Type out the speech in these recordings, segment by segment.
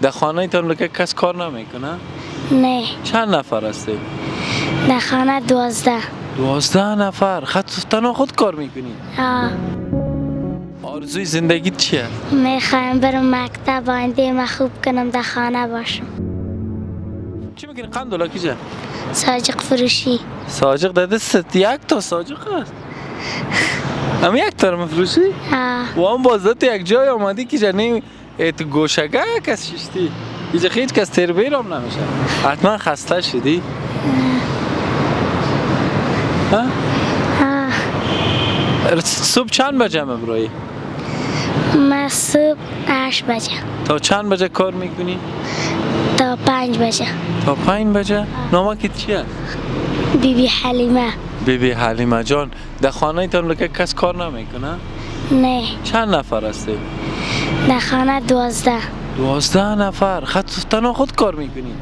در خانه تان کس کار نمیکنه؟ نه. چند نفر هستی؟ در خانه 12. 12 نفر. تنها خود کار میکنی؟ آرزوی زندگیت چیه؟ میخوایم برم مکتب آینده ما خوب کنم در خانه باشم. چی میکنی قندولا کجا؟ ساجق فروشی. ساجق در دستت یک تا ساجق هست؟ هم یک تا رو مفروشی؟ و هم بازده تو یک جای آمدی که جنی تو گوشگه کس ششتی اینجا هیچ کس تیر بیرام نمیشه. حتما خسته شدی؟ ها؟ صبح چند بجه مبرایی؟ ما صبح 8 بجه تا چند بجه کار میکنی؟ تا 5 بجه. تا 5 بجه؟ نامه که چیه؟ بیبی حلیمه. بیبی حلیمه جان. در خانه تان کس کار نمیکنه؟ نه. چند نفر هستی؟ در خانه 12. 12 نفر. تنها خود کار میکنی؟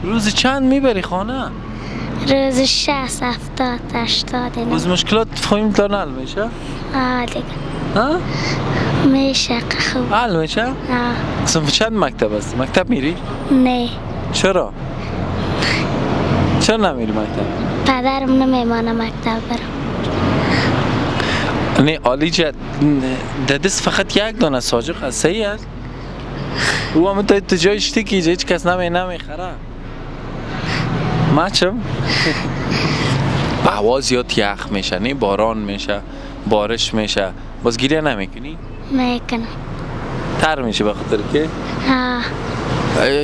روز چند میبری خانه؟ روز 60 70 80 اینا. روز مشکلات فهمیم تا حل میشه؟ دیگه ها؟ میشه خوب. حل میشه؟ صنف چند مکتب هستی؟ مکتب میری؟ نه. چرا؟ چرا نمیری مکتب؟ پدرم نمیمانه مکتب برم. نه عالی جد در دست فقط یک دانه ساجق هست. صحیح است؟ او هم تو جای شتی که هیچ کس نمیخره. مچم؟ هوا زیاد یخ میشه، نه باران میشه، بارش میشه، باز گریه نمیکنی؟ میکنم. تر میشه بخاطر که؟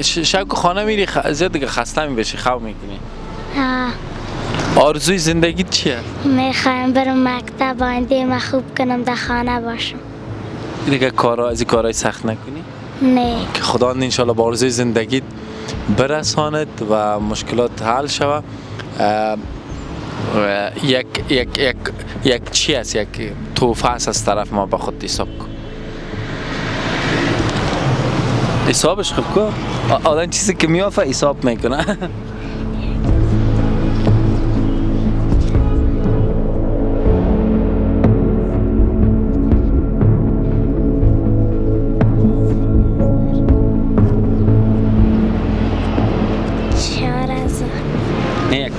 شب که خانه میری زیاد دیگه خسته میبشی، خواب میکنی؟ آرزوی زندگیت چیه؟ میخوایم برم مکتب آینده ما خوب کنم در خانه باشم. دیگه از این کارهای سخت نکنی؟ نه. که خدا انشالله با آرزوی زندگیت برساند و مشکلات حل شود. یک چی است، یک توفه است از طرف ما، با خود حساب کن. حسابش خوب کن. آدم چیزی که میافه حساب میکنه.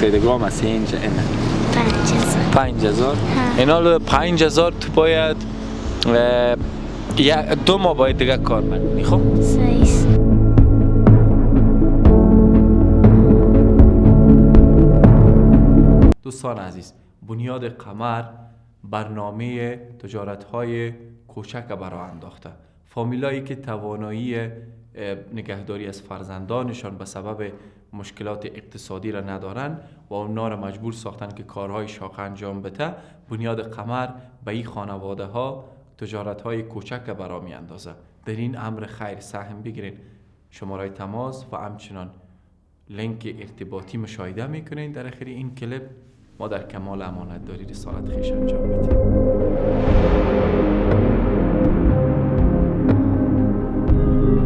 تلگرام هستی اینجا؟ اینه 5000. اینا 5000 تو باید 2 ماه باید دیگه کار نکنی. خب دوستان عزیز، بنیاد قمر برنامه تجارت‌های کوچک برای انداخته. فامیلایی که توانایی نگهداری از فرزندانشان به سبب مشکلات اقتصادی را ندارن و اونا را مجبور ساختن که کارهای شاق انجام بده، بنیاد قمر به این خانواده ها تجارت های کوچک برا می اندازه. در این امر خیر سهم بگیرین. شماره تماس و همچنان لینک ارتباطی مشاهده میکنین در آخر این کلیپ. ما در کمال امانت داری رسالت خویش انجام میدیم.